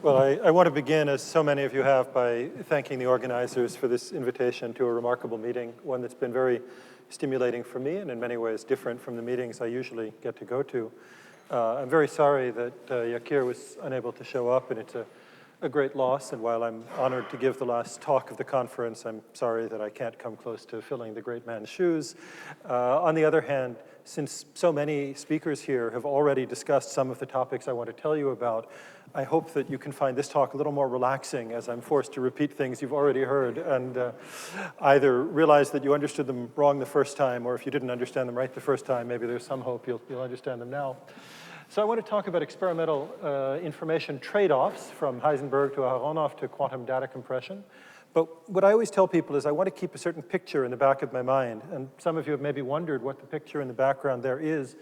Well, I want to begin, as so many of you have, by thanking the organizers for this invitation to a remarkable meeting, one that's been very stimulating for me and in many ways different from the meetings I usually get to go to. I'm very sorry that Yakir was unable to show up, and it's a great loss. And while I'm honored to give the last talk of the conference, I'm sorry that I can't come close to filling the great man's shoes. On the other hand, since so many speakers here have already discussed some of the topics I want to tell you about, I hope that you can find this talk a little more relaxing as I'm forced to repeat things you've already heard and either realize that you understood them wrong the first time, or if you didn't understand them right the first time, maybe there's some hope you'll understand them now. So I want to talk about experimental information trade-offs, from Heisenberg to Aharonov to quantum data compression. But what I always tell people is I want to keep a certain picture in the back of my mind, and some of you have maybe wondered what the picture in the background there is.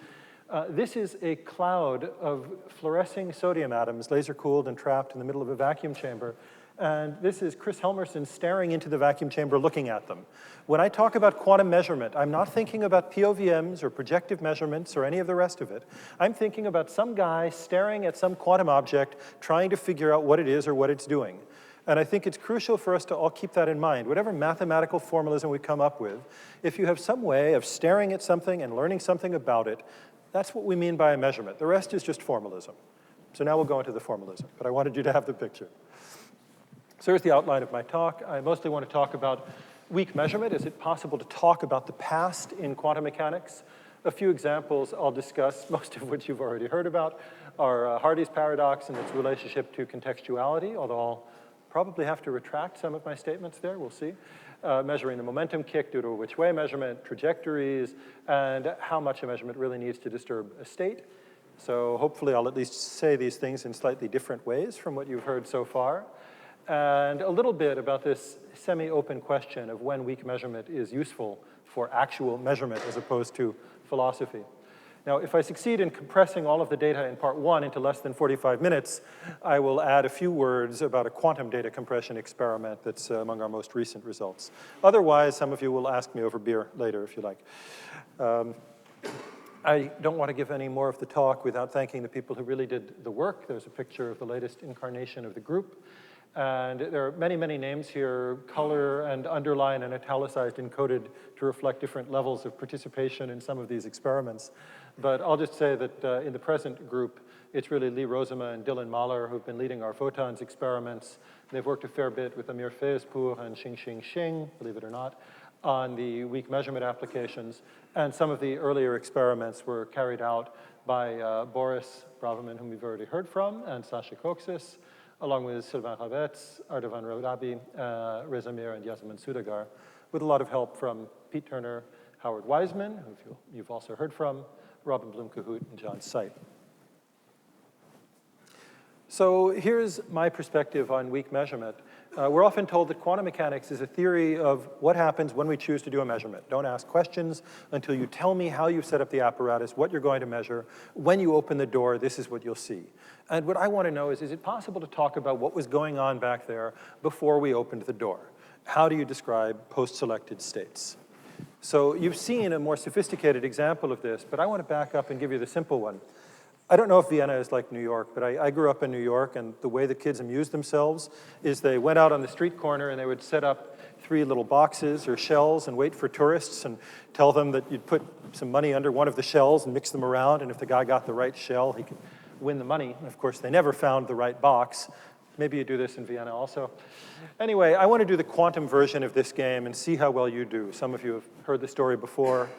This is a cloud of fluorescing sodium atoms, laser-cooled and trapped in the middle of a vacuum chamber. And this is Chris Helmerson staring into the vacuum chamber looking at them. When I talk about quantum measurement, I'm not thinking about POVMs or projective measurements or any of the rest of it. I'm thinking about some guy staring at some quantum object, trying to figure out what it is or what it's doing. And I think it's crucial for us to all keep that in mind. Whatever mathematical formalism we come up with, if you have some way of staring at something and learning something about it, that's what we mean by a measurement. The rest is just formalism. So now we'll go into the formalism, but I wanted you to have the picture. So here's the outline of my talk. I mostly want to talk about weak measurement. Is it possible to talk about the past in quantum mechanics? A few examples I'll discuss, most of which you've already heard about, are Hardy's paradox and its relationship to contextuality, although I'll probably have to retract some of my statements there, we'll see. Measuring the momentum kick due to a which-way measurement, trajectories, and how much a measurement really needs to disturb a state. So hopefully I'll at least say these things in slightly different ways from what you've heard so far. And a little bit about this semi-open question of when weak measurement is useful for actual measurement as opposed to philosophy. Now, if I succeed in compressing all of the data in part one into less than 45 minutes, I will add a few words about a quantum data compression experiment that's among our most recent results. Otherwise, some of you will ask me over beer later, if you like. I don't want to give any more of the talk without thanking the people who really did the work. There's a picture of the latest incarnation of the group. And there are many, many names here, color and underline and italicized encoded to reflect different levels of participation in some of these experiments. But I'll just say that in the present group, it's really Lee Rosema and Dylan Mahler who've been leading our photons experiments. They've worked a fair bit with Amir Fezpour and Xing, believe it or not, on the weak measurement applications. And some of the earlier experiments were carried out by Boris Braverman, whom we've already heard from, and Sasha Koksis, along with Sylvain Ravets, Ardavan Rodabi, Reza Mir, and Yasmin Sudagar, with a lot of help from Pete Turner, Howard Weidmans, who you've also heard from, Robin Bloom-Cahoot, and John Sight. So here's my perspective on weak measurement. We're often told that quantum mechanics is a theory of what happens when we choose to do a measurement. Don't ask questions until you tell me how you've set up the apparatus, what you're going to measure. When you open the door, this is what you'll see. And what I want to know is it possible to talk about what was going on back there before we opened the door? How do you describe post-selected states? So you've seen a more sophisticated example of this, but I want to back up and give you the simple one. I don't know if Vienna is like New York, but I grew up in New York, and the way the kids amused themselves is they went out on the street corner and they would set up 3 little boxes or shells and wait for tourists and tell them that you'd put some money under one of the shells and mix them around, and if the guy got the right shell, he could win the money. And of course, they never found the right box. Maybe you do this in Vienna also. Anyway, I want to do the quantum version of this game and see how well you do. Some of you have heard the story before,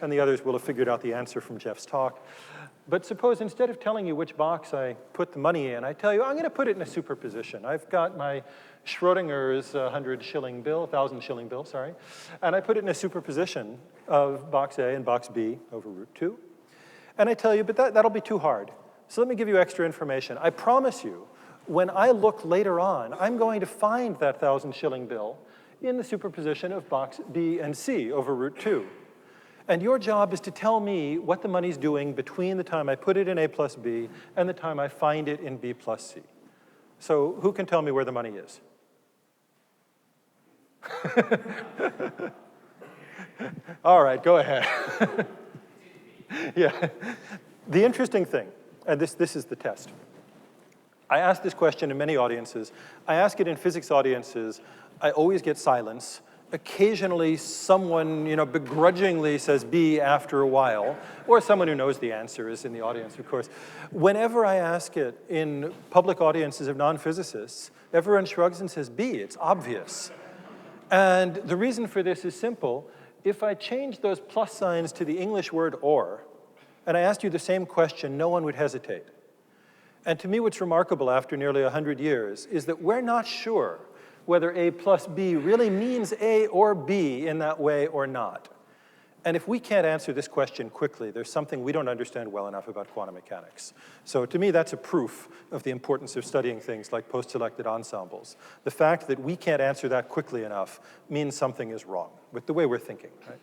and the others will have figured out the answer from Jeff's talk. But suppose instead of telling you which box I put the money in, I tell you I'm going to put it in a superposition. I've got my Schrodinger's 1,000 shilling bill, sorry, and I put it in a superposition of box A and box B over root 2. And I tell you, but that'll be too hard. So let me give you extra information. I promise you, when I look later on, I'm going to find that 1,000 shilling bill in the superposition of box B and C over root 2. And your job is to tell me what the money's doing between the time I put it in A plus B and the time I find it in B plus C. So who can tell me where the money is? All right, go ahead. Yeah. The interesting thing, and this is the test. I ask this question in many audiences. I ask it in physics audiences. I always get silence. Occasionally, someone begrudgingly says B after a while, or someone who knows the answer is in the audience, of course. Whenever I ask it in public audiences of non-physicists, everyone shrugs and says B. It's obvious. And the reason for this is simple. If I change those plus signs to the English word or, and I asked you the same question, no one would hesitate. And to me, what's remarkable after nearly 100 years is that we're not sure whether A plus B really means A or B in that way or not. And if we can't answer this question quickly, there's something we don't understand well enough about quantum mechanics. So to me, that's a proof of the importance of studying things like post-selected ensembles. The fact that we can't answer that quickly enough means something is wrong with the way we're thinking, right?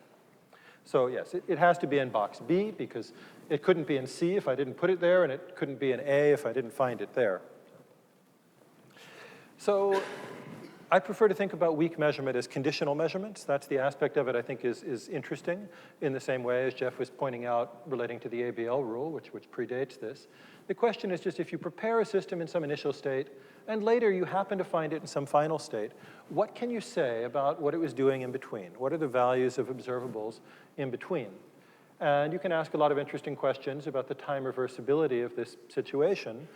So yes, it has to be in box B because it couldn't be in C if I didn't put it there, and it couldn't be in A if I didn't find it there. So I prefer to think about weak measurement as conditional measurements. That's the aspect of it I think is interesting in the same way as Jeff was pointing out relating to the ABL rule, which predates this. The question is just if you prepare a system in some initial state and later you happen to find it in some final state, what can you say about what it was doing in between? What are the values of observables in between? And you can ask a lot of interesting questions about the time reversibility of this situation.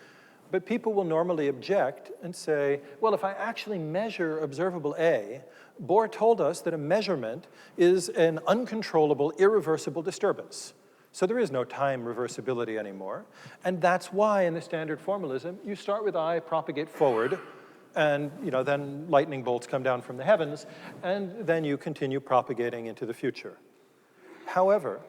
But people will normally object and say, well, if I actually measure observable A, Bohr told us that a measurement is an uncontrollable, irreversible disturbance. So there is no time reversibility anymore. And that's why in the standard formalism, you start with I, propagate forward, and then lightning bolts come down from the heavens, and then you continue propagating into the future. However,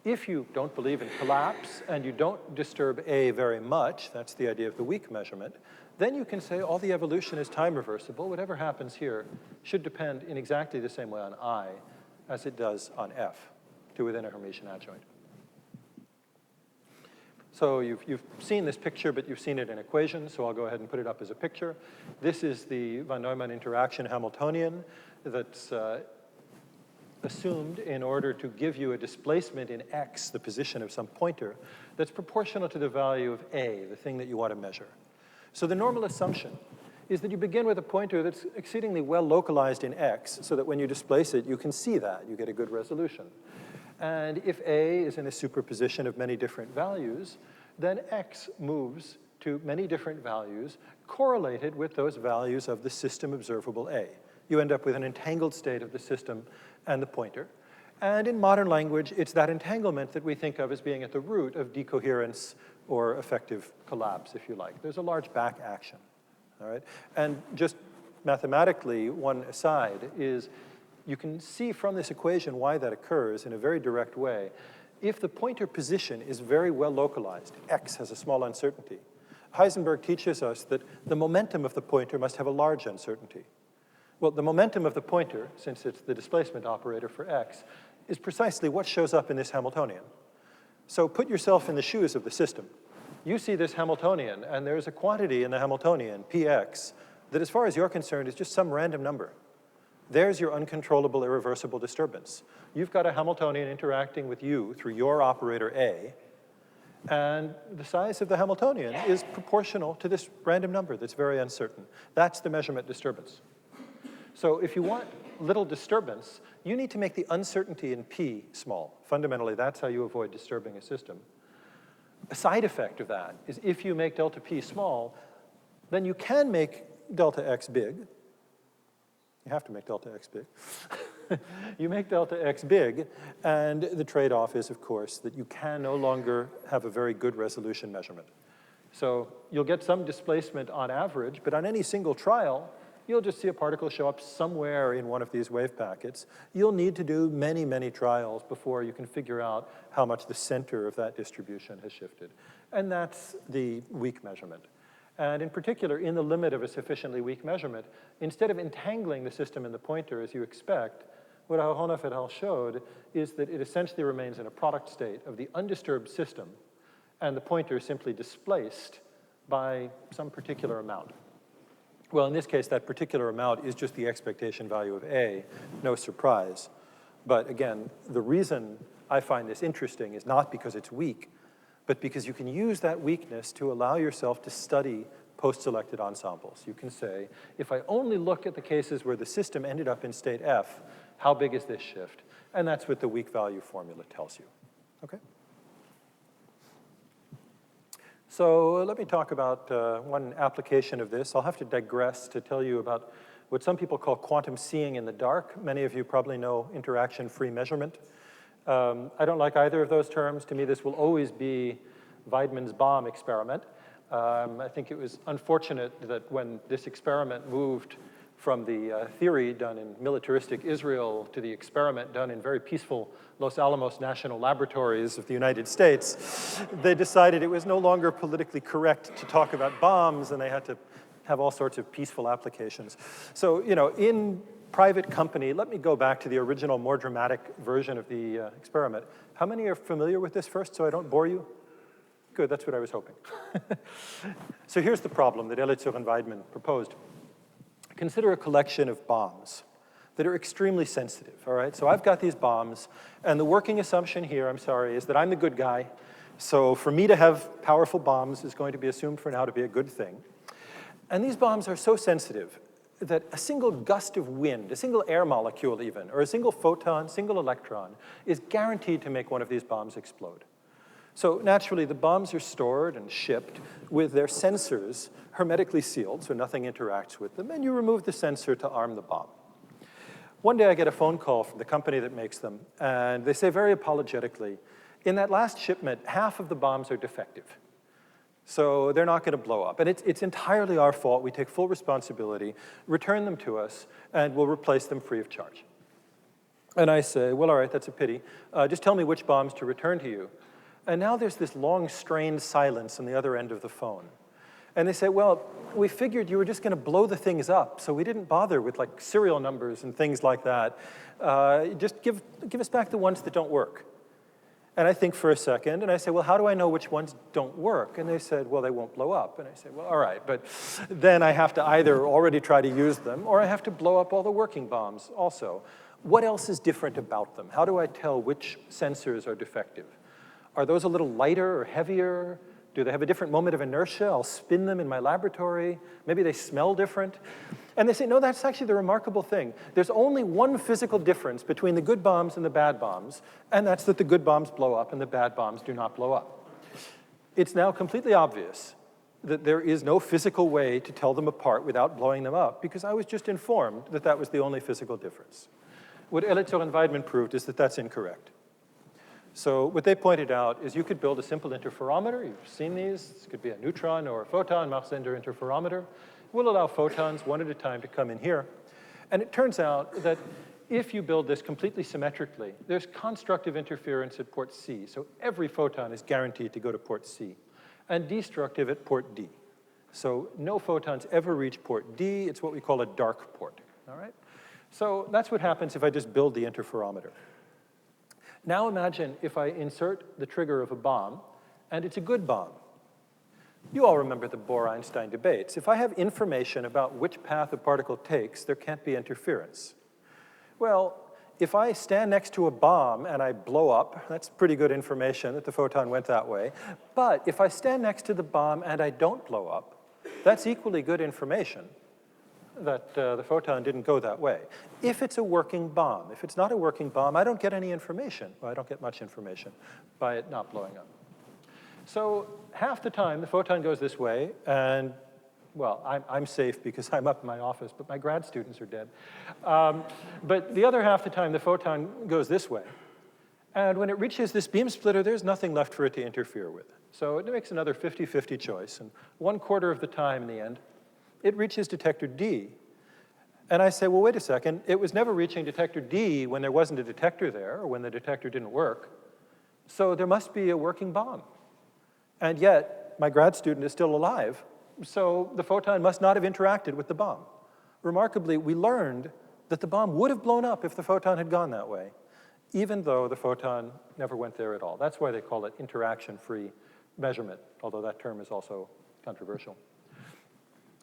if you don't believe in collapse and you don't disturb A very much, that's the idea of the weak measurement, then you can say all the evolution is time reversible. Whatever happens here should depend in exactly the same way on I as it does on F to within a Hermitian adjoint. So you've seen this picture, but you've seen it in equations, so I'll go ahead and put it up as a picture. This is the von Neumann interaction Hamiltonian that's assumed in order to give you a displacement in x, the position of some pointer, that's proportional to the value of A, the thing that you want to measure. So the normal assumption is that you begin with a pointer that's exceedingly well localized in x, so that when you displace it, you can see that. You get a good resolution. And if A is in a superposition of many different values, then x moves to many different values correlated with those values of the system observable A. You end up with an entangled state of the system and the pointer. And in modern language, it's that entanglement that we think of as being at the root of decoherence or effective collapse, if you like. There's a large back action, all right? And just mathematically, one aside is you can see from this equation why that occurs in a very direct way. If the pointer position is very well localized, x has a small uncertainty. Heisenberg teaches us that the momentum of the pointer must have a large uncertainty. Well, the momentum of the pointer, since it's the displacement operator for x, is precisely what shows up in this Hamiltonian. So put yourself in the shoes of the system. You see this Hamiltonian, and there's a quantity in the Hamiltonian, px, that as far as you're concerned is just some random number. There's your uncontrollable, irreversible disturbance. You've got a Hamiltonian interacting with you through your operator A, and the size of the Hamiltonian is proportional to this random number that's very uncertain. That's the measurement disturbance. So if you want little disturbance, you need to make the uncertainty in P small. Fundamentally, that's how you avoid disturbing a system. A side effect of that is if you make delta P small, then you can make delta X big. You have to make delta X big. You make delta X big, and the trade-off is, of course, that you can no longer have a very good resolution measurement. So you'll get some displacement on average, but on any single trial, you'll just see a particle show up somewhere in one of these wave packets. You'll need to do many, many trials before you can figure out how much the center of that distribution has shifted. And that's the weak measurement. And in particular, in the limit of a sufficiently weak measurement, instead of entangling the system in the pointer as you expect, what Aronoff et al. Showed is that it essentially remains in a product state of the undisturbed system and the pointer is simply displaced by some particular amount. Well, in this case, that particular amount is just the expectation value of A, no surprise. But again, the reason I find this interesting is not because it's weak, but because you can use that weakness to allow yourself to study post-selected ensembles. You can say, if I only look at the cases where the system ended up in state F, how big is this shift? And that's what the weak value formula tells you, okay? So let me talk about one application of this. I'll have to digress to tell you about what some people call quantum seeing in the dark. Many of you probably know interaction-free measurement. I don't like either of those terms. To me, this will always be Weidmans' bomb experiment. I think it was unfortunate that when this experiment moved from the theory done in militaristic Israel to the experiment done in very peaceful Los Alamos National Laboratories of the United States, they decided it was no longer politically correct to talk about bombs, and they had to have all sorts of peaceful applications. So, you know, in private company, let me go back to the original, more dramatic version of the experiment. How many are familiar with this first, so I don't bore you? Good, that's what I was hoping. So here's the problem that Relatio and Weidmans proposed. Consider a collection of bombs that are extremely sensitive, all right? So I've got these bombs, and the working assumption here, I'm sorry, is that I'm the good guy. So for me to have powerful bombs is going to be assumed for now to be a good thing. And these bombs are so sensitive that a single gust of wind, a single air molecule even, or a single photon, single electron, is guaranteed to make one of these bombs explode. So naturally, the bombs are stored and shipped with their sensors hermetically sealed, so nothing interacts with them, and you remove the sensor to arm the bomb. One day I get a phone call from the company that makes them, and they say very apologetically, in that last shipment, half of the bombs are defective. So they're not going to blow up. And it's entirely our fault. We take full responsibility. Return them to us, and we'll replace them free of charge. And I say, well, all right, that's a pity. Just tell me which bombs to return to you. And now there's this long, strained silence on the other end of the phone. And they say, well, we figured you were just going to blow the things up, so we didn't bother with like serial numbers and things like that. Just give us back the ones that don't work. And I think for a second, and I say, well, how do I know which ones don't work? And they said, well, they won't blow up. And I say, well, all right, but then I have to either already try to use them, or I have to blow up all the working bombs also. What else is different about them? How do I tell which sensors are defective? Are those a little lighter or heavier? Do they have a different moment of inertia? I'll spin them in my laboratory. Maybe they smell different. And they say, no, that's actually the remarkable thing. There's only one physical difference between the good bombs and the bad bombs, and that's that the good bombs blow up and the bad bombs do not blow up. It's now completely obvious that there is no physical way to tell them apart without blowing them up, because I was just informed that that was the only physical difference. What Relatio and Weidmans proved is that that's incorrect. So what they pointed out is you could build a simple interferometer. You've seen these. This could be a neutron or a photon, Mach-Zehnder interferometer. We'll allow photons one at a time to come in here. And it turns out that if you build this completely symmetrically, there's constructive interference at port C. So every photon is guaranteed to go to port C, and destructive at port D. So no photons ever reach port D. It's what we call a dark port, all right? So that's what happens if I just build the interferometer. Now imagine if I insert the trigger of a bomb, and it's a good bomb. You all remember the Bohr-Einstein debates. If I have information about which path a particle takes, there can't be interference. Well, if I stand next to a bomb and I blow up, that's pretty good information that the photon went that way. But if I stand next to the bomb and I don't blow up, that's equally good information that the photon didn't go that way. If it's a working bomb. If it's not a working bomb, I don't get any information. Well, I don't get much information by it not blowing up. So half the time, the photon goes this way, and, well, I'm safe because I'm up in my office, but my grad students are dead. But the other half the time, the photon goes this way. And when it reaches this beam splitter, there's nothing left for it to interfere with. So it makes another 50-50 choice, and 1/4 of the time in the end, it reaches detector D. And I say, well, wait a second. It was never reaching detector D when there wasn't a detector there, or when the detector didn't work. So there must be a working bomb. And yet, my grad student is still alive, so the photon must not have interacted with the bomb. Remarkably, we learned that the bomb would have blown up if the photon had gone that way, even though the photon never went there at all. That's why they call it interaction-free measurement, although that term is also controversial.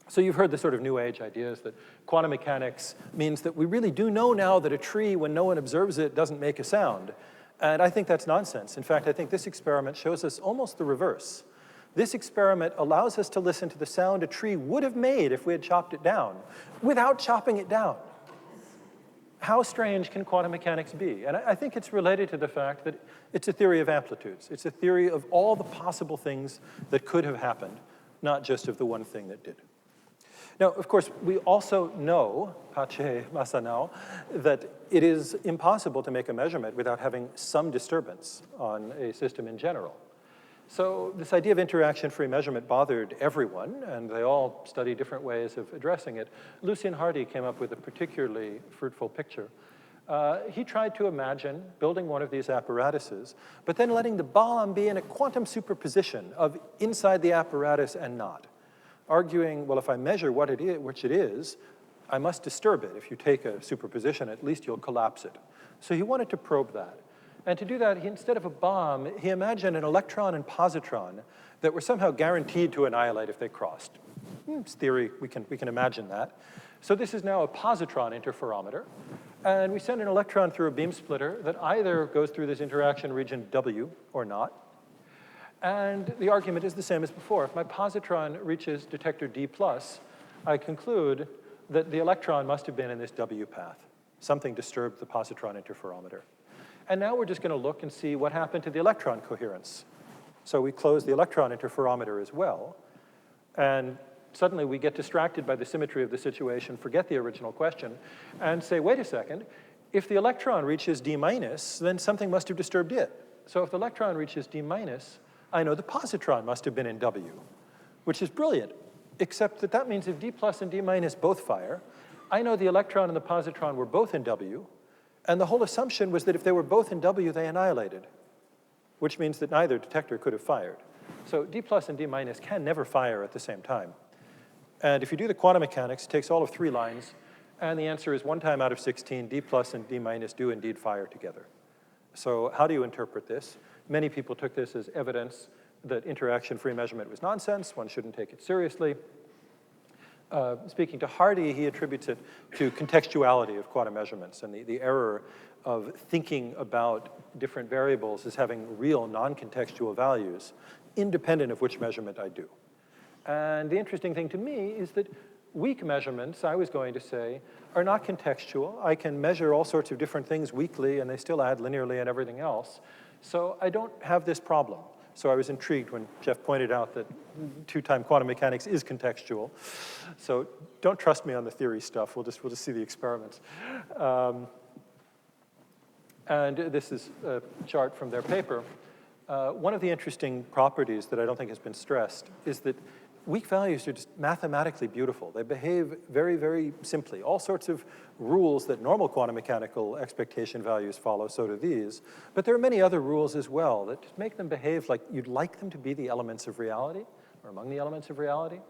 So you've heard the sort of new age ideas that quantum mechanics means that we really do know now that a tree, when no one observes it, doesn't make a sound. And I think that's nonsense. In fact, I think this experiment shows us almost the reverse, This experiment allows us to listen to the sound a tree would have made if we had chopped it down, without chopping it down. How strange can quantum mechanics be? And I think it's related to the fact that it's a theory of amplitudes. It's a theory of all the possible things that could have happened, not just of the one thing that did. Now, of course, we also know, pace masanao, that it is impossible to make a measurement without having some disturbance on a system in general. So this idea of interaction-free measurement bothered everyone, and they all study different ways of addressing it. Lucien Hardy came up with a particularly fruitful picture. He tried to imagine building one of these apparatuses, but then letting the bomb be in a quantum superposition of inside the apparatus and not, arguing, well, if I measure what it is, which it is, I must disturb it. If you take a superposition, at least you'll collapse it. So he wanted to probe that. And to do that, instead of a bomb, he imagined an electron and positron that were somehow guaranteed to annihilate if they crossed. It's theory, we can imagine that. So this is now a positron interferometer. And we send an electron through a beam splitter that either goes through this interaction region W or not. And the argument is the same as before. If my positron reaches detector D+, I conclude that the electron must have been in this W path. Something disturbed the positron interferometer. And now we're just going to look and see what happened to the electron coherence. So we close the electron interferometer as well. And suddenly we get distracted by the symmetry of the situation, forget the original question, and say, wait a second, if the electron reaches D-, then something must have disturbed it. So if the electron reaches D-, I know the positron must have been in W, which is brilliant, except that that means if D+ and D- both fire, I know the electron and the positron were both in W, and the whole assumption was that if they were both in W, they annihilated, which means that neither detector could have fired. So D+ and D- can never fire at the same time. And if you do the quantum mechanics, it takes all of 3 lines, and the answer is 1 time out of 16, D+ and D- do indeed fire together. So how do you interpret this? Many people took this as evidence that interaction-free measurement was nonsense. One shouldn't take it seriously. Speaking to Hardy, he attributes it to contextuality of quantum measurements and the error of thinking about different variables as having real non-contextual values, independent of which measurement I do. And the interesting thing to me is that weak measurements, I was going to say, are not contextual. I can measure all sorts of different things weakly, and they still add linearly and everything else. So I don't have this problem. So I was intrigued when Jeff pointed out that 2-time quantum mechanics is contextual. So don't trust me on the theory stuff. We'll just see the experiments. And this is a chart from their paper. One of the interesting properties that I don't think has been stressed is that weak values are just mathematically beautiful. They behave very, very simply. All sorts of rules that normal quantum mechanical expectation values follow, so do these. But there are many other rules as well that make them behave like you'd like them to be the elements of reality, or among the elements of reality.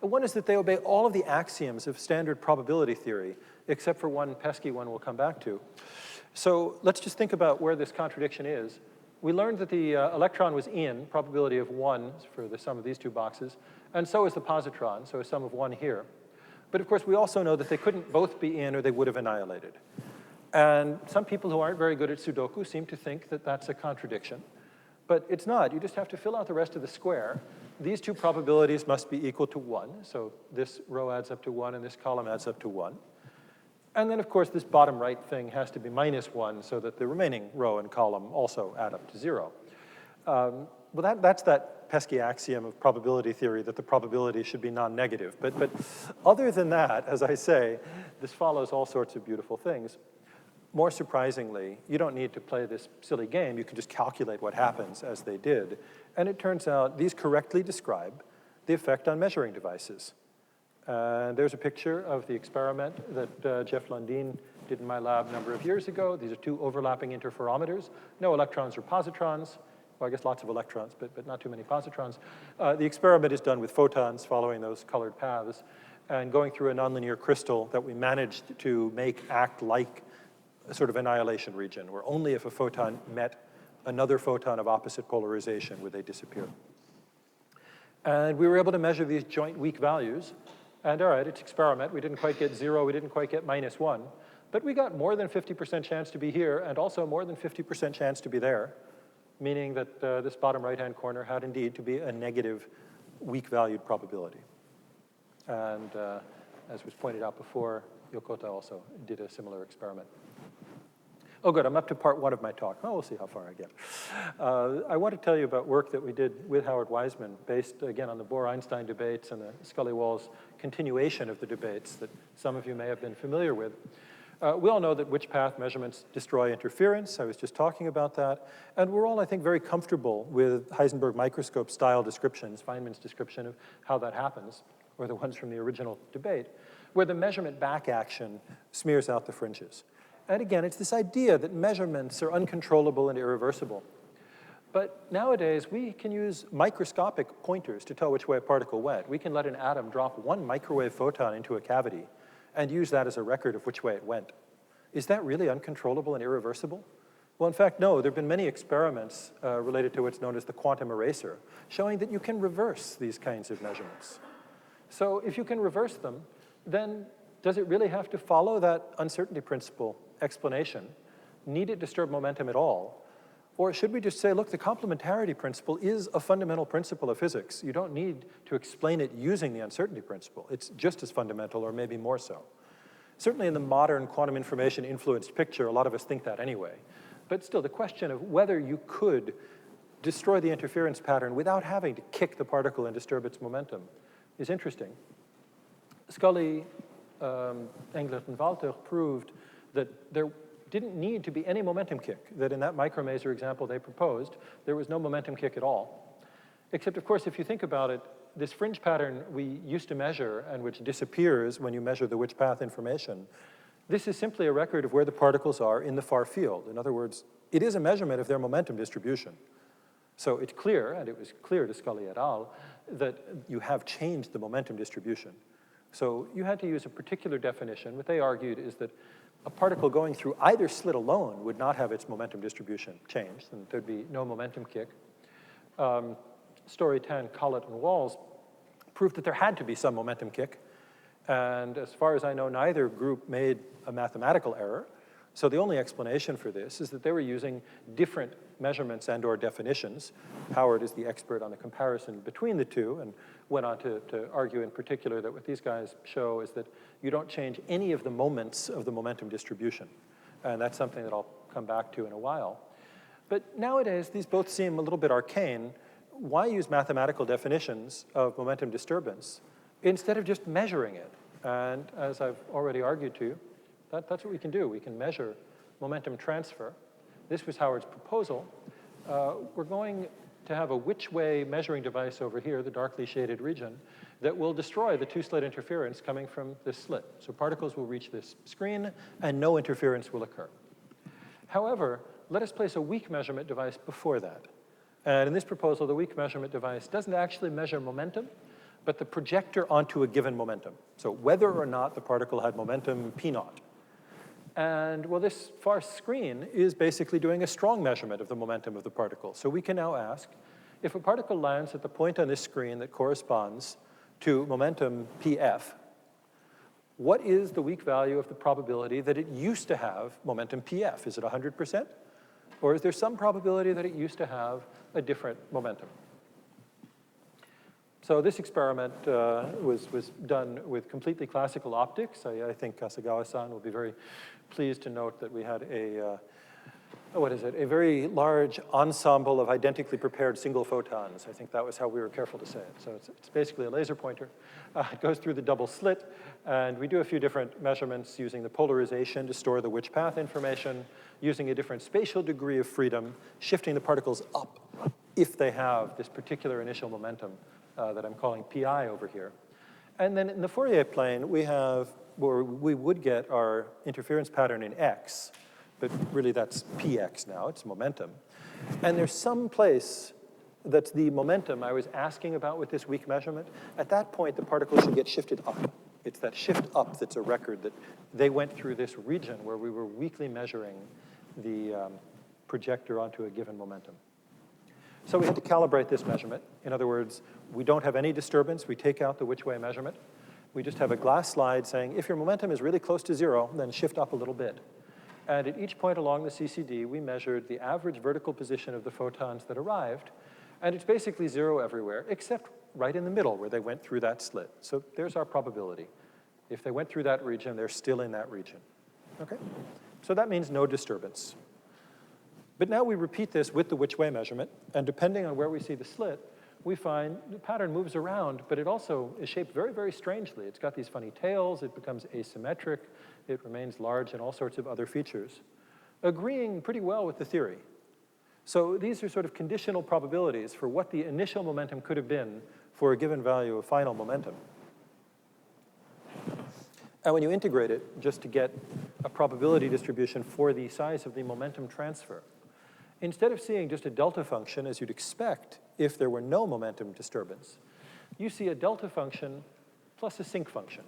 And one is that they obey all of the axioms of standard probability theory, except for one pesky one we'll come back to. So let's just think about where this contradiction is. We learned that the electron was in, probability of 1 for the sum of these 2 boxes, and so is the positron, so a sum of 1 here. But of course, we also know that they couldn't both be in or they would have annihilated. And some people who aren't very good at Sudoku seem to think that that's a contradiction. But it's not. You just have to fill out the rest of the square. These 2 probabilities must be equal to 1. So this row adds up to 1 and this column adds up to 1. And then, of course, this bottom right thing has to be -1 so that the remaining row and column also add up to 0. Well, that's that pesky axiom of probability theory that the probability should be non-negative. But other than that, as I say, this follows all sorts of beautiful things. More surprisingly, you don't need to play this silly game. You can just calculate what happens as they did. And it turns out these correctly describe the effect on measuring devices. And there's a picture of the experiment that Jeff Lundin did in my lab a number of years ago. These are 2 overlapping interferometers. No electrons or positrons. Well, I guess lots of electrons, but not too many positrons. The experiment is done with photons following those colored paths and going through a nonlinear crystal that we managed to make act like a sort of annihilation region, where only if a photon met another photon of opposite polarization would they disappear. And we were able to measure these joint weak values. And all right, it's experiment. We didn't quite get 0. We didn't quite get -1. But we got more than 50% chance to be here and also more than 50% chance to be there. meaning that this bottom right-hand corner had indeed to be a negative weak-valued probability. And as was pointed out before, Yokota also did a similar experiment. Oh, good, I'm up to part 1 of my talk. Oh, we'll see how far I get. I want to tell you about work that we did with Howard Weidmans, based, again, on the Bohr-Einstein debates and the Scully-Walls continuation of the debates that some of you may have been familiar with. We all know that which path measurements destroy interference. I was just talking about that. And we're all, I think, very comfortable with Heisenberg microscope style descriptions, Feynman's description of how that happens, or the ones from the original debate, where the measurement back action smears out the fringes. And again, it's this idea that measurements are uncontrollable and irreversible. But nowadays, we can use microscopic pointers to tell which way a particle went. We can let an atom drop 1 microwave photon into a cavity and use that as a record of which way it went. Is that really uncontrollable and irreversible? Well, in fact, no. There have been many experiments related to what's known as the quantum eraser, showing that you can reverse these kinds of measurements. So if you can reverse them, then does it really have to follow that uncertainty principle explanation? Need it disturb momentum at all? Or should we just say, look, the complementarity principle is a fundamental principle of physics. You don't need to explain it using the uncertainty principle. It's just as fundamental, or maybe more so. Certainly in the modern quantum information influenced picture, a lot of us think that anyway. But still, the question of whether you could destroy the interference pattern without having to kick the particle and disturb its momentum is interesting. Scully, Englert, and Walter proved that there didn't need to be any momentum kick, that in that micromaser example they proposed, there was no momentum kick at all. Except, of course, if you think about it, this fringe pattern we used to measure and which disappears when you measure the which path information, this is simply a record of where the particles are in the far field. In other words, it is a measurement of their momentum distribution. So it's clear, and it was clear to Scully et al., that you have changed the momentum distribution. So you had to use a particular definition. What they argued is that a particle going through either slit alone would not have its momentum distribution changed, and there'd be no momentum kick. Story 10, Collett, and Walls proved that there had to be some momentum kick. And as far as I know, neither group made a mathematical error. So the only explanation for this is that they were using different measurements and or definitions. Howard is the expert on the comparison between the two and went on to argue in particular that what these guys show is that you don't change any of the moments of the momentum distribution. And that's something that I'll come back to in a while. But nowadays, these both seem a little bit arcane. Why use mathematical definitions of momentum disturbance instead of just measuring it? And as I've already argued to you, that's what we can do. We can measure momentum transfer. This was Howard's proposal. We're going to have a which-way measuring device over here, the darkly shaded region, that will destroy the two-slit interference coming from this slit. So particles will reach this screen, and no interference will occur. However, let us place a weak measurement device before that. And in this proposal, the weak measurement device doesn't actually measure momentum, but the projector onto a given momentum. So whether or not the particle had momentum P naught. And well, this far screen is basically doing a strong measurement of the momentum of the particle. So we can now ask, if a particle lands at the point on this screen that corresponds to momentum PF, what is the weak value of the probability that it used to have momentum PF? Is it 100%? Or is there some probability that it used to have a different momentum? So this experiment was done with completely classical optics. I think Kasagawa-san will be very pleased to note that we had a very large ensemble of identically prepared single photons. I think that was how we were careful to say it. So it's basically a laser pointer. It goes through the double slit, and we do a few different measurements using the polarization to store the which path information, using a different spatial degree of freedom, shifting the particles up if they have this particular initial momentum that I'm calling PI over here. And then in the Fourier plane, we would get our interference pattern in X, but really that's Px now, it's momentum. And there's some place that's the momentum I was asking about with this weak measurement. At that point, the particle should get shifted up. It's that shift up that's a record that they went through this region where we were weakly measuring the projector onto a given momentum. So we had to calibrate this measurement. In other words, we don't have any disturbance. We take out the which-way measurement. We just have a glass slide saying, if your momentum is really close to 0, then shift up a little bit. And at each point along the CCD, we measured the average vertical position of the photons that arrived. And it's basically 0 everywhere, except right in the middle where they went through that slit. So there's our probability. If they went through that region, they're still in that region. Okay? So that means no disturbance. But now we repeat this with the which-way measurement, and depending on where we see the slit, we find the pattern moves around, but it also is shaped very, very strangely. It's got these funny tails, it becomes asymmetric, it remains large, and all sorts of other features, agreeing pretty well with the theory. So these are sort of conditional probabilities for what the initial momentum could have been for a given value of final momentum. And when you integrate it, just to get a probability distribution for the size of the momentum transfer, instead of seeing just a delta function as you'd expect if there were no momentum disturbance, you see a delta function plus a sinc function.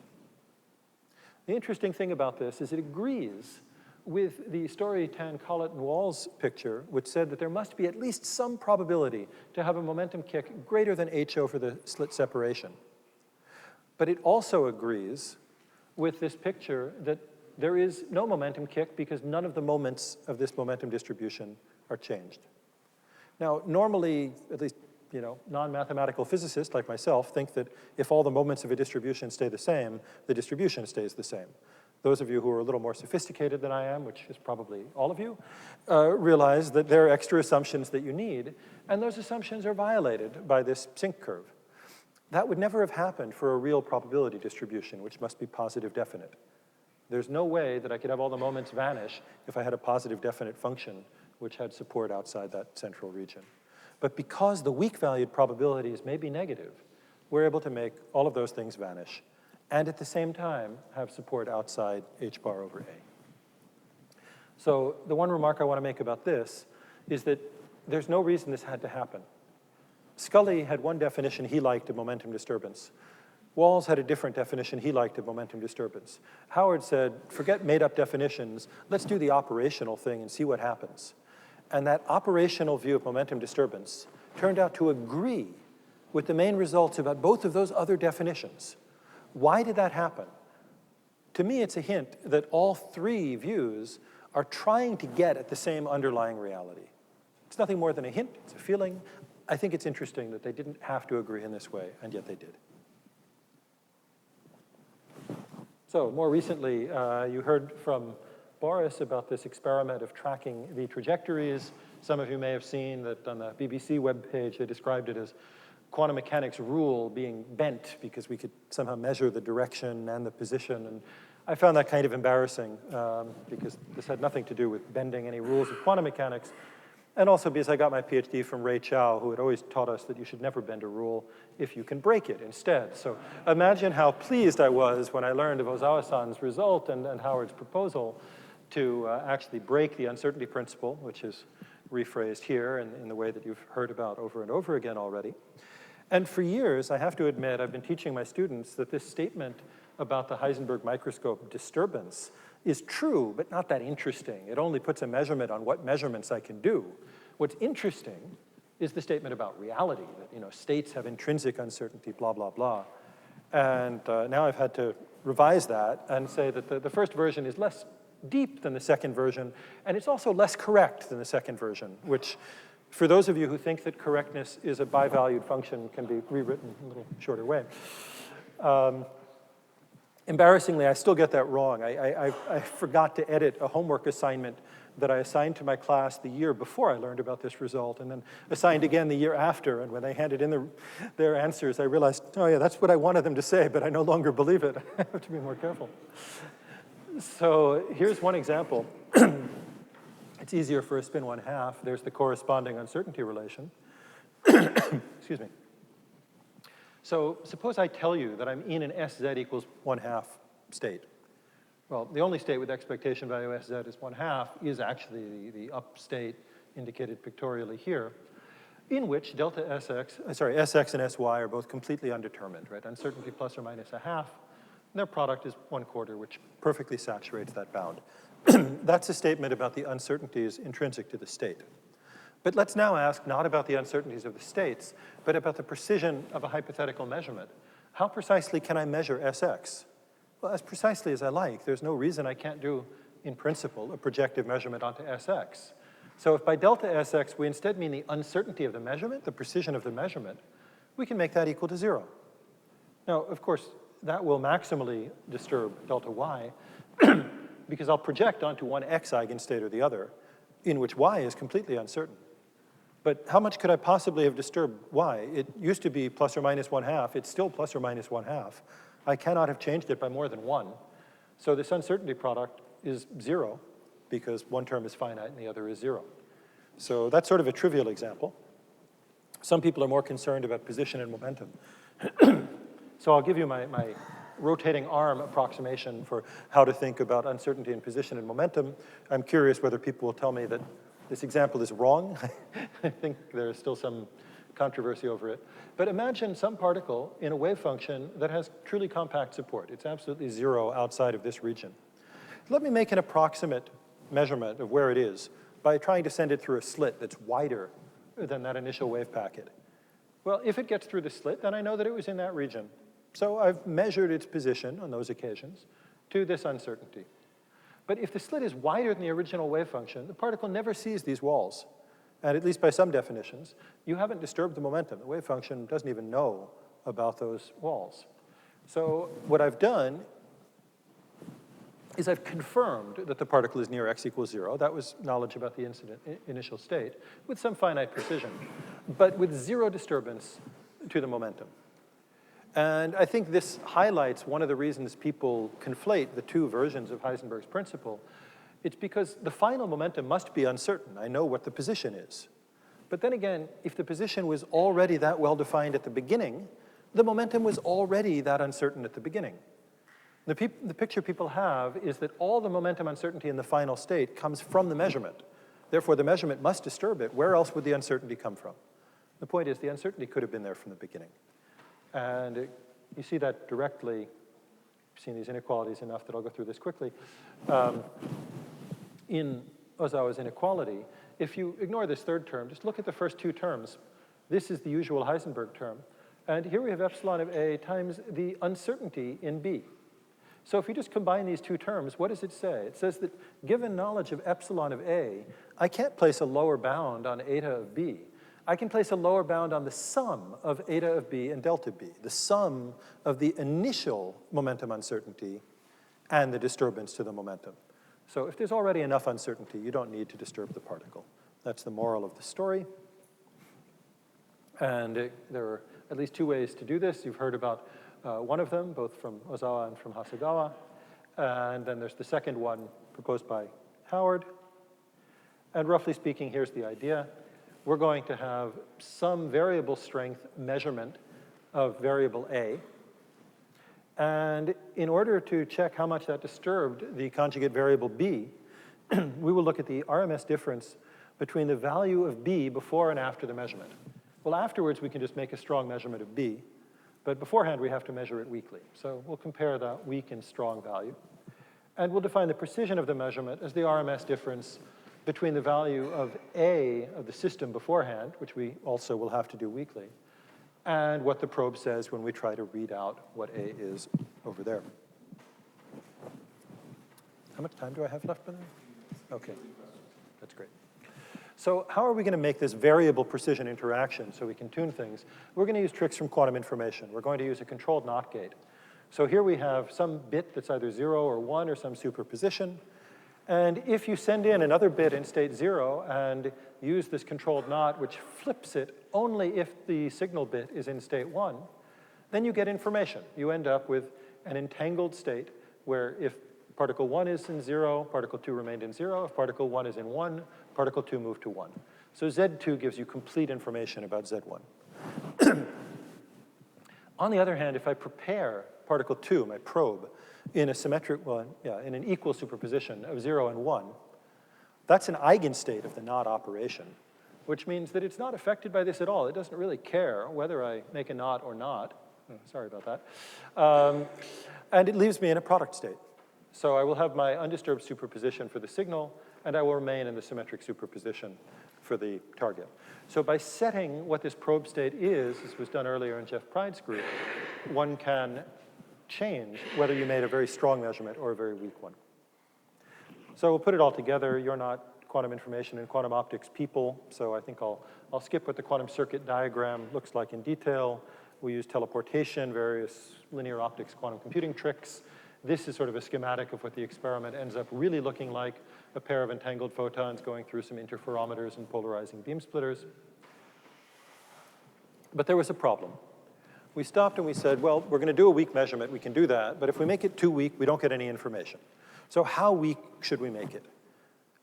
The interesting thing about this is it agrees with the Story, Tan, Collett, and Wall's picture, which said that there must be at least some probability to have a momentum kick greater than h over the slit separation. But it also agrees with this picture that there is no momentum kick because none of the moments of this momentum distribution are changed. Now, normally, at least non-mathematical physicists like myself think that if all the moments of a distribution stay the same, the distribution stays the same. Those of you who are a little more sophisticated than I am, which is probably all of you, realize that there are extra assumptions that you need, and those assumptions are violated by this sinc curve. That would never have happened for a real probability distribution, which must be positive definite. There's no way that I could have all the moments vanish if I had a positive definite function which had support outside that central region. But because the weak valued probabilities may be negative, we're able to make all of those things vanish and at the same time have support outside h bar over a. So the one remark I want to make about this is that there's no reason this had to happen. Scully had one definition he liked of momentum disturbance. Walls had a different definition he liked of momentum disturbance. Howard said, forget made-up definitions, let's do the operational thing and see what happens. And that operational view of momentum disturbance turned out to agree with the main results about both of those other definitions. Why did that happen? To me, it's a hint that all three views are trying to get at the same underlying reality. It's nothing more than a hint, it's a feeling. I think it's interesting that they didn't have to agree in this way, and yet they did. So more recently, you heard from Boris about this experiment of tracking the trajectories. Some of you may have seen that on the BBC webpage, they described it as quantum mechanics rule being bent because we could somehow measure the direction and the position. And I found that kind of embarrassing because this had nothing to do with bending any rules of quantum mechanics. And also because I got my PhD from Ray Chow, who had always taught us that you should never bend a rule if you can break it instead. So imagine how pleased I was when I learned of Ozawa-san's result and Howard's proposal to actually break the uncertainty principle, which is rephrased here in the way that you've heard about over and over again already. And for years, I have to admit, I've been teaching my students that this statement about the Heisenberg microscope disturbance is true, but not that interesting. It only puts a measurement on what measurements I can do. What's interesting is the statement about reality, that states have intrinsic uncertainty, blah, blah, blah. And now I've had to revise that and say that the first version is less deep than the second version, and it's also less correct than the second version, which for those of you who think that correctness is a bivalued function can be rewritten in a little shorter way. Embarrassingly, I still get that wrong. I forgot to edit a homework assignment that I assigned to my class the year before I learned about this result, and then assigned again the year after. And when they handed in their answers, I realized, oh yeah, that's what I wanted them to say, but I no longer believe it. I have to be more careful. So here's one example. It's easier for a spin 1/2. There's the corresponding uncertainty relation. Excuse me. So suppose I tell you that I'm in an SZ equals 1/2 state. Well, the only state with expectation value SZ is 1/2 is actually the up state indicated pictorially here, in which delta SX and SY are both completely undetermined, right? Uncertainty plus or minus 1/2. And their product is 1/4, which perfectly saturates that bound. That's a statement about the uncertainties intrinsic to the state. But let's now ask not about the uncertainties of the states, but about the precision of a hypothetical measurement. How precisely can I measure SX? Well, as precisely as I like. There's no reason I can't do in principle, a projective measurement onto Sx. So if by delta Sx we instead mean the uncertainty of the measurement, the precision of the measurement, we can make that equal to 0. Now, of course, that will maximally disturb delta y because I'll project onto one x eigenstate or the other in which y is completely uncertain. But how much could I possibly have disturbed y? It used to be plus or minus 1/2. It's still plus or minus 1/2. I cannot have changed it by more than 1. So this uncertainty product is 0 because one term is finite and the other is 0. So that's sort of a trivial example. Some people are more concerned about position and momentum. So I'll give you my rotating arm approximation for how to think about uncertainty in position and momentum. I'm curious whether people will tell me that this example is wrong. I think there's still some controversy over it. But imagine some particle in a wave function that has truly compact support. It's absolutely 0 outside of this region. Let me make an approximate measurement of where it is by trying to send it through a slit that's wider than that initial wave packet. Well, if it gets through the slit, then I know that it was in that region. So I've measured its position on those occasions to this uncertainty. But if the slit is wider than the original wave function, the particle never sees these walls. And at least by some definitions, you haven't disturbed the momentum. The wave function doesn't even know about those walls. So what I've done is I've confirmed that the particle is near x equals 0. That was knowledge about the initial state with some finite precision, but with 0 disturbance to the momentum. And I think this highlights one of the reasons people conflate the two versions of Heisenberg's principle. It's because the final momentum must be uncertain. I know what the position is. But then again, if the position was already that well-defined at the beginning, the momentum was already that uncertain at the beginning. The picture people have is that all the momentum uncertainty in the final state comes from the measurement. Therefore, the measurement must disturb it. Where else would the uncertainty come from? The point is the uncertainty could have been there from the beginning. And you see that directly. You've seen these inequalities enough that I'll go through this quickly. In Ozawa's inequality, if you ignore this third term, just look at the first two terms. This is the usual Heisenberg term. And here we have epsilon of A times the uncertainty in B. So if you just combine these two terms, what does it say? It says that given knowledge of epsilon of A, I can't place a lower bound on eta of B. I can place a lower bound on the sum of eta of B and delta B, the sum of the initial momentum uncertainty and the disturbance to the momentum. So if there's already enough uncertainty, you don't need to disturb the particle. That's the moral of the story. And there are at least two ways to do this. You've heard about one of them, both from Ozawa and from Hasegawa. And then there's the second one proposed by Howard. And roughly speaking, here's the idea. We're going to have some variable strength measurement of variable A. And in order to check how much that disturbed the conjugate variable B, we will look at the RMS difference between the value of B before and after the measurement. Well, afterwards, we can just make a strong measurement of B. But beforehand, we have to measure it weakly. So we'll compare the weak and strong value. And we'll define the precision of the measurement as the RMS difference between the value of A of the system beforehand, which we also will have to do weakly, and what the probe says when we try to read out what A is over there. How much time do I have left, by the way? Okay, that's great. So how are we going to make this variable precision interaction so we can tune things? We're going to use tricks from quantum information. We're going to use a controlled NOT gate. So here we have some bit that's either 0 or 1 or some superposition. And if you send in another bit in state 0 and use this controlled NOT, which flips it only if the signal bit is in state 1, then you get information. You end up with an entangled state where if particle 1 is in 0, particle 2 remained in 0. If particle 1 is in 1, particle 2 moved to 1. So Z2 gives you complete information about Z1. On the other hand, if I prepare particle 2, my probe, in a symmetric one, in an equal superposition of 0 and 1, that's an eigenstate of the NOT operation, which means that it's not affected by this at all. It doesn't really care whether I make a NOT or not. Oh, sorry about that. And it leaves me in a product state. So I will have my undisturbed superposition for the signal, and I will remain in the symmetric superposition for the target. So by setting what this probe state is, this was done earlier in Jeff Pride's group, one can change whether you made a very strong measurement or a very weak one. So we'll put it all together. You're not quantum information and quantum optics people, so I think I'll skip what the quantum circuit diagram looks like in detail. We use teleportation, various linear optics quantum computing tricks. This is sort of a schematic of what the experiment ends up really looking like, a pair of entangled photons going through some interferometers and polarizing beam splitters. But there was a problem. We stopped and we said, well, we're going to do a weak measurement. We can do that. But if we make it too weak, we don't get any information. So how weak should we make it?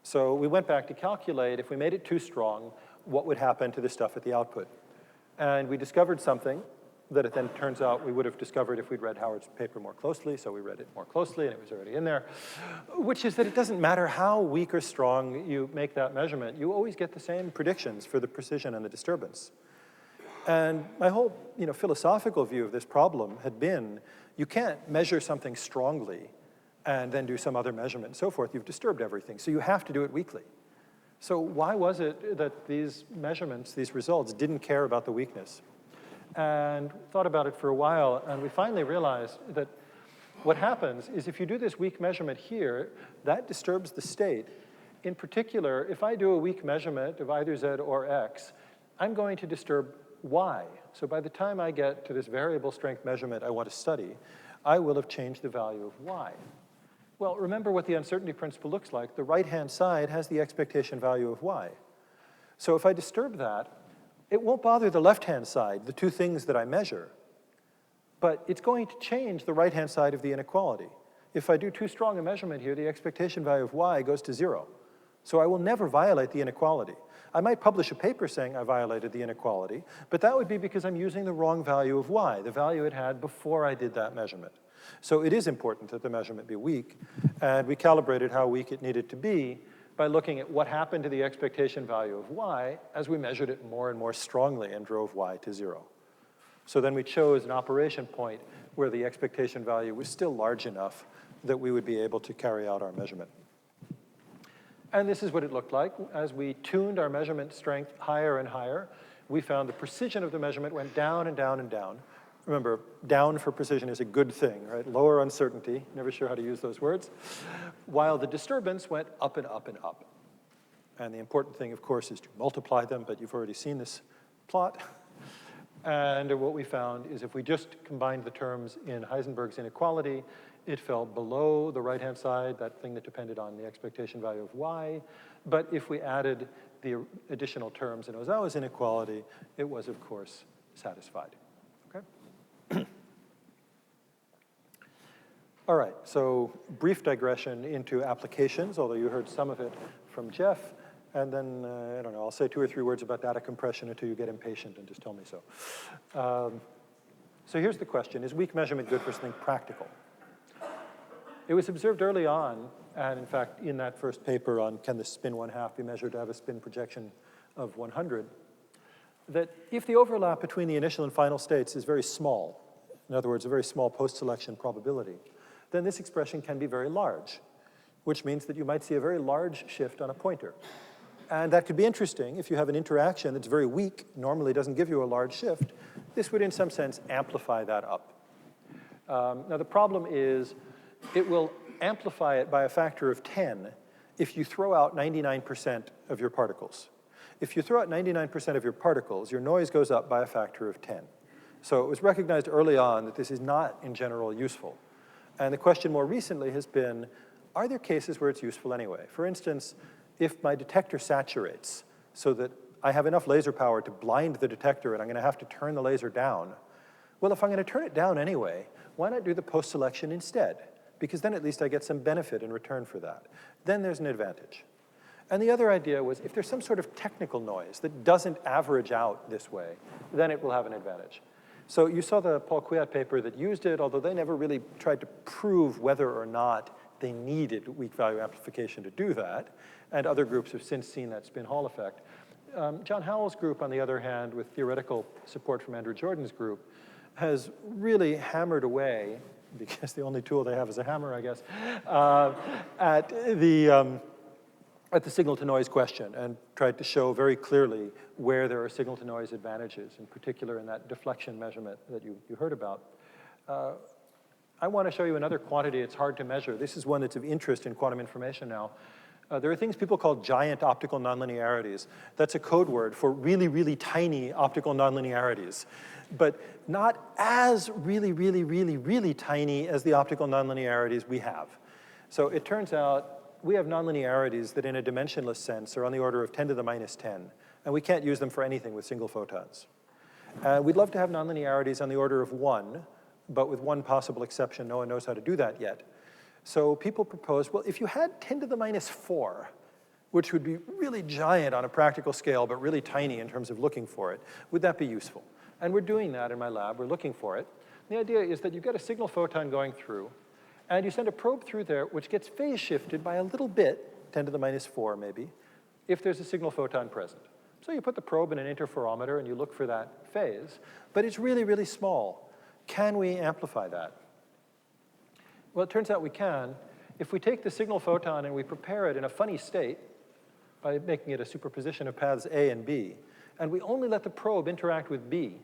So we went back to calculate, if we made it too strong, what would happen to the stuff at the output. And we discovered something that it then turns out we would have discovered if we'd read Howard's paper more closely. So we read it more closely, and it was already in there, which is that it doesn't matter how weak or strong you make that measurement. You always get the same predictions for the precision and the disturbance. And my whole philosophical view of this problem had been, you can't measure something strongly and then do some other measurement and so forth. You've disturbed everything, so you have to do it weakly. So why was it that these measurements, these results, didn't care about the weakness? And thought about it for a while, and we finally realized that what happens is if you do this weak measurement here, that disturbs the state. In particular, if I do a weak measurement of either z or x, I'm going to disturb y. So by the time I get to this variable strength measurement I want to study, I will have changed the value of y. Well, remember what the uncertainty principle looks like. The right-hand side has the expectation value of y. So if I disturb that, it won't bother the left-hand side, the two things that I measure. But it's going to change the right-hand side of the inequality. If I do too strong a measurement here, the expectation value of y goes to 0. So I will never violate the inequality. I might publish a paper saying I violated the inequality, but that would be because I'm using the wrong value of y, the value it had before I did that measurement. So it is important that the measurement be weak, and we calibrated how weak it needed to be by looking at what happened to the expectation value of y as we measured it more and more strongly and drove y to 0. So then we chose an operation point where the expectation value was still large enough that we would be able to carry out our measurement. And this is what it looked like. As we tuned our measurement strength higher and higher, we found the precision of the measurement went down and down and down. Remember, down for precision is a good thing, right? Lower uncertainty, never sure how to use those words, while the disturbance went up and up and up. And the important thing, of course, is to multiply them, but you've already seen this plot. And what we found is if we just combined the terms in Heisenberg's inequality, it fell below the right-hand side, that thing that depended on the expectation value of y. But if we added the additional terms in Ozawa's inequality, it was, of course, satisfied. Okay? All right, so brief digression into applications, although you heard some of it from Jeff. And then, I don't know, I'll say 2 or 3 words about data compression until you get impatient and just tell me so. So here's the question. Is weak measurement good for something practical? It was observed early on, and in fact, in that first paper on can the spin 1/2 be measured to have a spin projection of 100, that if the overlap between the initial and final states is very small, in other words, a very small post-selection probability, then this expression can be very large, which means that you might see a very large shift on a pointer. And that could be interesting if you have an interaction that's very weak, normally doesn't give you a large shift. This would, in some sense, amplify that up. Now, the problem is it will amplify it by a factor of 10 if you throw out 99% of your particles. If you throw out 99% of your particles, your noise goes up by a factor of 10. So it was recognized early on that this is not, in general, useful. And the question more recently has been, are there cases where it's useful anyway? For instance, if my detector saturates so that I have enough laser power to blind the detector and I'm going to have to turn the laser down, well, if I'm going to turn it down anyway, why not do the post-selection instead? Because then at least I get some benefit in return for that. Then there's an advantage. And the other idea was if there's some sort of technical noise that doesn't average out this way, then it will have an advantage. So you saw the Paul Kwiat paper that used it, although they never really tried to prove whether or not they needed weak value amplification to do that. And other groups have since seen that spin Hall effect. John Howell's group, on the other hand, with theoretical support from Andrew Jordan's group, has really hammered away, because the only tool they have is a hammer, I guess, at the signal-to-noise question and tried to show very clearly where there are signal-to-noise advantages, in particular in that deflection measurement that you heard about. I want to show you another quantity it's hard to measure. This is one that's of interest in quantum information now. There are things people call giant optical nonlinearities. That's a code word for really, really tiny optical nonlinearities, but not as really, really, really, really tiny as the optical nonlinearities we have. So it turns out we have nonlinearities that in a dimensionless sense are on the order of 10 to the minus 10, and we can't use them for anything with single photons. We'd love to have nonlinearities on the order of 1, but with one possible exception, no one knows how to do that yet. So people propose, well, if you had 10 to the minus 4, which would be really giant on a practical scale, but really tiny in terms of looking for it, would that be useful? And we're doing that in my lab. We're looking for it. The idea is that you've got a signal photon going through, and you send a probe through there, which gets phase shifted by a little bit, 10 to the minus 4 maybe, if there's a signal photon present. So you put the probe in an interferometer, and you look for that phase, but it's really, really small. Can we amplify that? Well, it turns out we can. If we take the signal photon and we prepare it in a funny state by making it a superposition of paths A and B, and we only let the probe interact with B,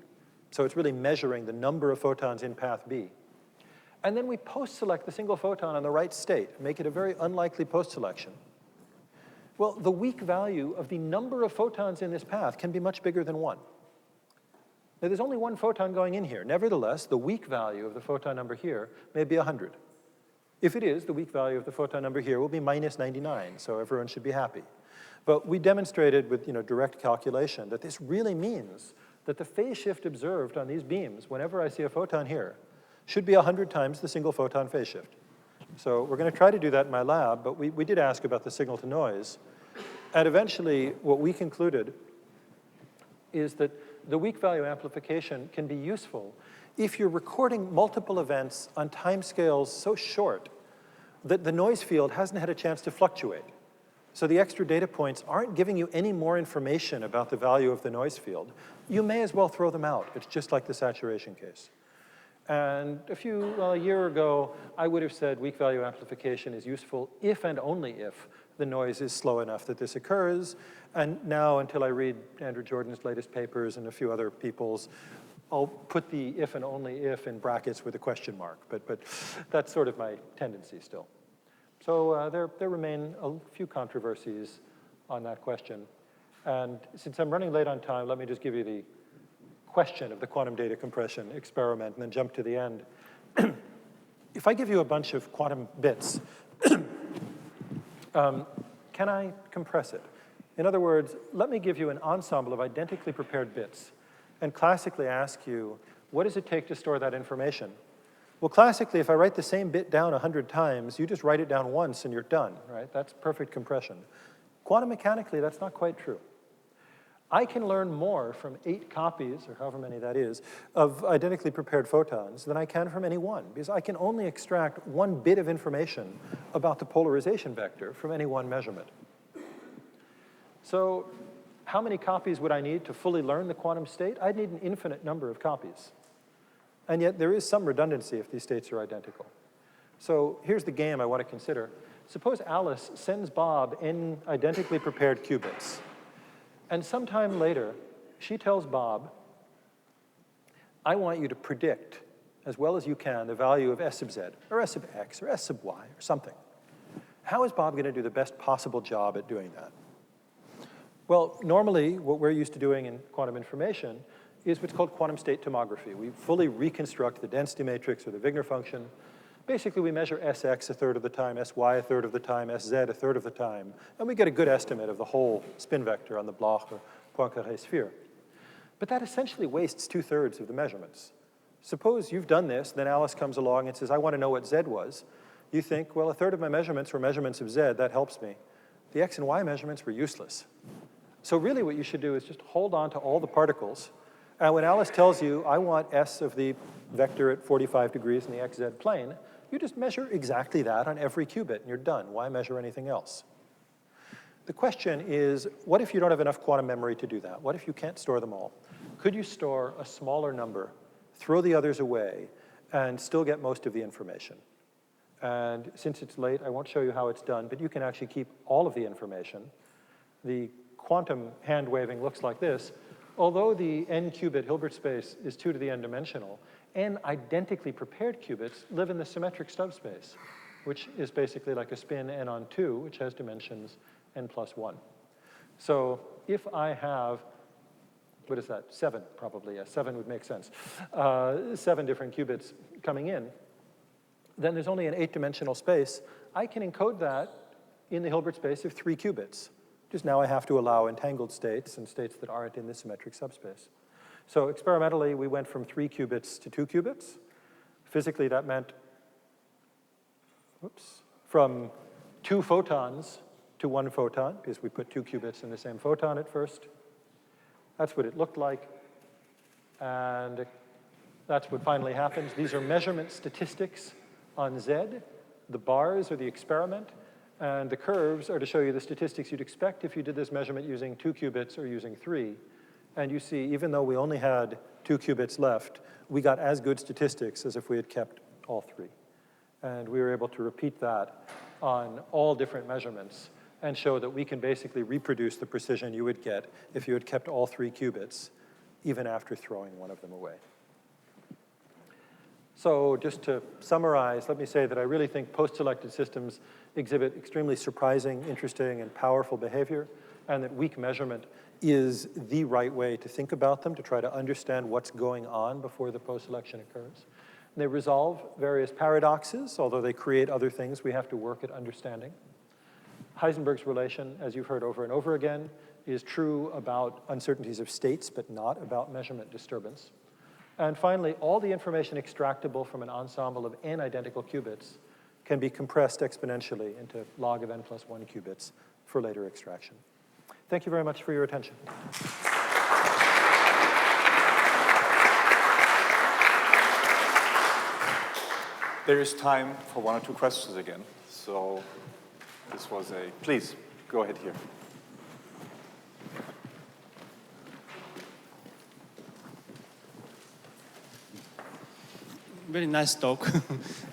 so it's really measuring the number of photons in path B, and then we post-select the single photon on the right state, make it a very unlikely post-selection, well, the weak value of the number of photons in this path can be much bigger than 1. Now, there's only 1 photon going in here. Nevertheless, the weak value of the photon number here may be 100. If it is, the weak value of the photon number here will be minus 99, so everyone should be happy. But we demonstrated with direct calculation that this really means that the phase shift observed on these beams, whenever I see a photon here, should be 100 times the single photon phase shift. So we're going to try to do that in my lab, but we did ask about the signal to noise. And eventually, what we concluded is that the weak value amplification can be useful if you're recording multiple events on timescales so short that the noise field hasn't had a chance to fluctuate. So the extra data points aren't giving you any more information about the value of the noise field. You may as well throw them out. It's just like the saturation case. And a year ago, I would have said weak value amplification is useful if and only if the noise is slow enough that this occurs. And now, until I read Andrew Jordan's latest papers and a few other people's, I'll put the if and only if in brackets with a question mark. But that's sort of my tendency still. So there remain a few controversies on that question. And since I'm running late on time, let me just give you the question of the quantum data compression experiment and then jump to the end. If I give you a bunch of quantum bits, can I compress it? In other words, let me give you an ensemble of identically prepared bits and classically ask you, what does it take to store that information? Well, classically, if I write the same bit down 100 times, you just write it down once and you're done, right? That's perfect compression. Quantum mechanically, that's not quite true. I can learn more from 8 copies, or however many that is, of identically prepared photons than I can from any one, because I can only extract 1 bit of information about the polarization vector from any one measurement. So how many copies would I need to fully learn the quantum state? I'd need an infinite number of copies. And yet there is some redundancy if these states are identical. So here's the game I want to consider. Suppose Alice sends Bob n identically prepared qubits. And sometime later, she tells Bob, I want you to predict, as well as you can, the value of S sub z, or S sub x, or S sub y, or something. How is Bob going to do the best possible job at doing that? Well, normally, what we're used to doing in quantum information is what's called quantum state tomography. We fully reconstruct the density matrix or the Wigner function. Basically, we measure Sx a third of the time, Sy a third of the time, Sz a third of the time, and we get a good estimate of the whole spin vector on the Bloch or Poincaré sphere. But that essentially wastes 2/3 of the measurements. Suppose you've done this, then Alice comes along and says, I want to know what Z was. You think, well, a third of my measurements were measurements of Z, that helps me. The X and Y measurements were useless. So really what you should do is just hold on to all the particles. And when Alice tells you, I want S of the vector at 45 degrees in the XZ plane, you just measure exactly that on every qubit, and you're done. Why measure anything else? The question is, what if you don't have enough quantum memory to do that? What if you can't store them all? Could you store a smaller number, throw the others away, and still get most of the information? And since it's late, I won't show you how it's done, but you can actually keep all of the information. The quantum hand waving looks like this. Although the n-qubit Hilbert space is 2 to the n dimensional, n identically prepared qubits live in the symmetric subspace, which is basically like a spin n on 2, which has dimensions n plus 1. So if I have, what is that, 7 probably, yeah, 7 would make sense, 7 different qubits coming in, then there's only an 8-dimensional space. I can encode that in the Hilbert space of 3 qubits. Just now I have to allow entangled states and states that aren't in the symmetric subspace. So experimentally, we went from 3 qubits to 2 qubits. Physically, that meant, from 2 photons to 1 photon, because we put 2 qubits in the same photon at first. That's what it looked like. And that's what finally happens. These are measurement statistics on Z. The bars are the experiment. And the curves are to show you the statistics you'd expect if you did this measurement using 2 qubits or using 3. And you see, even though we only had 2 qubits left, we got as good statistics as if we had kept all 3. And we were able to repeat that on all different measurements and show that we can basically reproduce the precision you would get if you had kept all 3 qubits, even after throwing one of them away. So just to summarize, let me say that I really think post-selected systems exhibit extremely surprising, interesting, and powerful behavior, and that weak measurement is the right way to think about them, to try to understand what's going on before the post-selection occurs. And they resolve various paradoxes, although they create other things we have to work at understanding. Heisenberg's relation, as you've heard over and over again, is true about uncertainties of states, but not about measurement disturbance. And finally, all the information extractable from an ensemble of n identical qubits can be compressed exponentially into log of n plus 1 qubits for later extraction. Thank you very much for your attention. There is time for 1 or 2 questions again. So this was a, please, go ahead here. Very nice talk.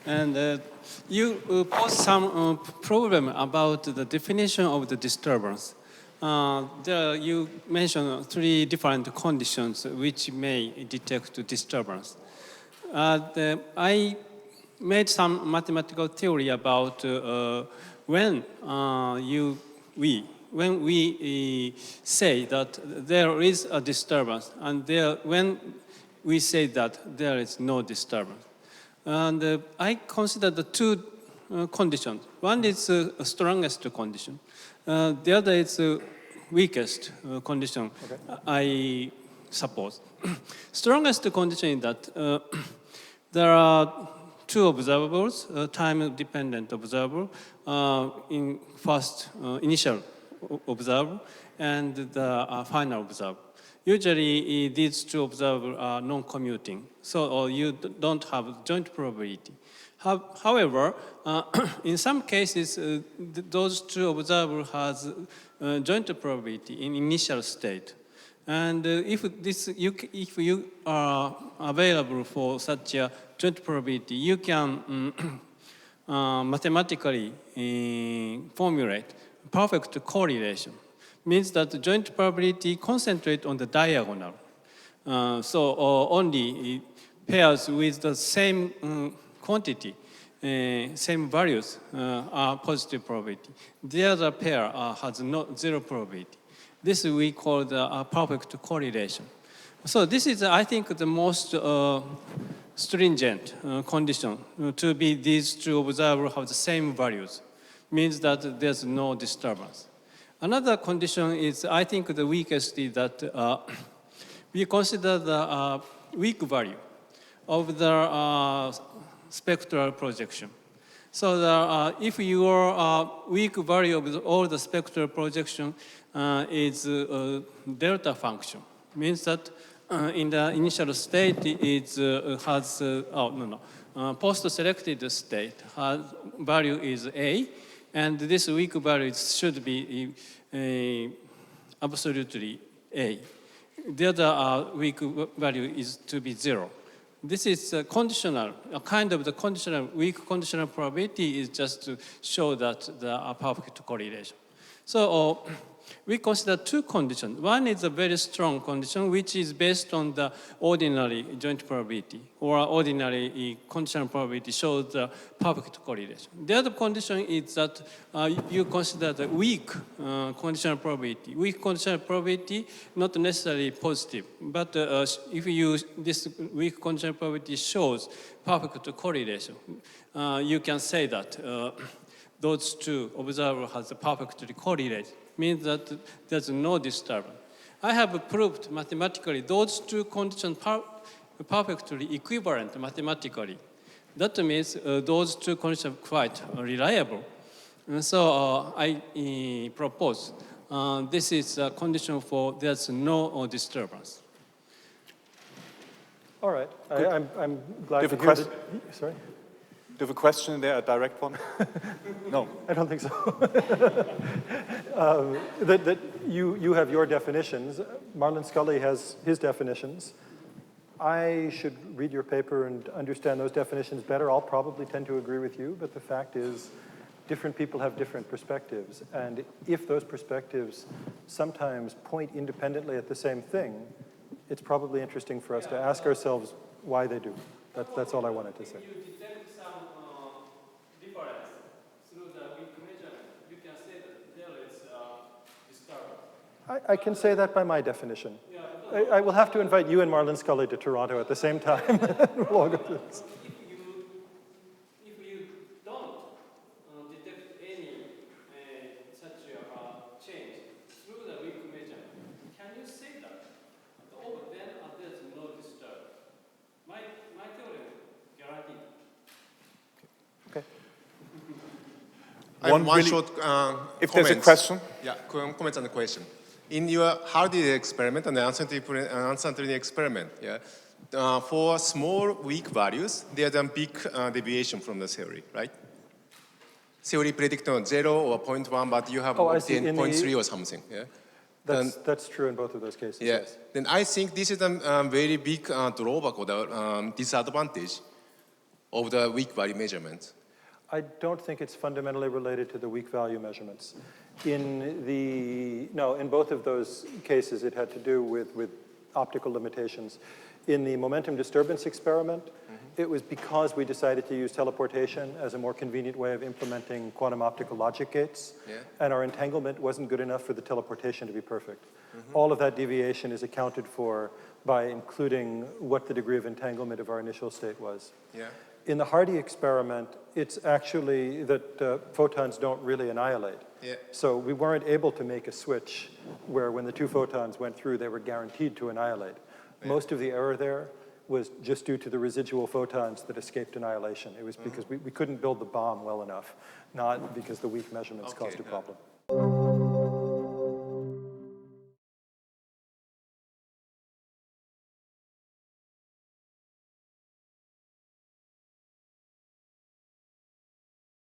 And you posed some problem about the definition of the disturbance. There you mentioned 3 different conditions which may detect disturbance. I made some mathematical theory about when we say that there is a disturbance, and when we say that there is no disturbance. And I consider the 2 conditions. One is the strongest condition. The other is the weakest condition, okay. I suppose. Strongest condition is that there are 2 observables, time-dependent observer, in first initial observer and the final observer. Usually, these 2 observers are non-commuting, so you don't have joint probability. However, in some cases, those 2 observers has joint probability in initial state. And if you are available for such a joint probability, you can mathematically formulate perfect correlation. Means that the joint probability concentrate on the diagonal. So only pairs with the same quantity, same values are positive probability. The other pair has 0 probability. This we call the perfect correlation. So this is, I think, the most stringent condition to be these 2 observers have the same values. Means that there's no disturbance. Another condition is, I think, the weakest is that we consider the weak value of the spectral projection. So if your weak value of all the spectral projection is a delta function, means that in the initial state it has, post-selected state value is A, and this weak value should be absolutely A. The other weak value is to be 0. This is conditional, a kind of the conditional, weak conditional probability is just to show that the perfect correlation. So we consider two conditions. One is a very strong condition, which is based on the ordinary joint probability, or ordinary conditional probability shows the perfect correlation. The other condition is that you consider the weak conditional probability. Weak conditional probability, not necessarily positive, but if this weak conditional probability shows perfect correlation, you can say that those two observers has perfectly correlated. Means that there's no disturbance. I have proved mathematically those two conditions perfectly equivalent mathematically. That means those two conditions are quite reliable. And so I propose this is a condition for there's no disturbance. All right. I'm glad to hear that. Sorry? Do you have a question there, a direct one? No. I don't think so. that you have your definitions. Marlon Scully has his definitions. I should read your paper and understand those definitions better. I'll probably tend to agree with you, but the fact is different people have different perspectives. And if those perspectives sometimes point independently at the same thing, it's probably interesting for us to ask ourselves why they do. That's all I wanted to say. I can say that by my definition. I will have to invite you and Marlon Scully to Toronto at the same time. We'll all go through this. If you don't detect any such change through the weak measurement, can you say that? Then there's no disturbance. My theorem guaranteed. Okay. I have one short if there's a question. Yeah, comments on the question. In your Hardy experiment and the uncertainty experiment, for small weak values, there's a big deviation from the theory, right? Theory predicted on 0 or 0.1, but you have 0.3 or something. Yeah? That's true in both of those cases. Yeah. Yes. Then I think this is a very big drawback or the disadvantage of the weak value measurement. I don't think it's fundamentally related to the weak value measurements. In both of those cases, it had to do with optical limitations. In the momentum disturbance experiment, it was because we decided to use teleportation as a more convenient way of implementing quantum optical logic gates, and our entanglement wasn't good enough for the teleportation to be perfect. All of that deviation is accounted for by including what the degree of entanglement of our initial state was. Yeah. In the Hardy experiment, it's actually that photons don't really annihilate. Yeah. So we weren't able to make a switch where when the two photons went through, they were guaranteed to annihilate. Yeah. Most of the error there was just due to the residual photons that escaped annihilation. It was because we couldn't build the bomb well enough, not because the weak measurements caused a problem.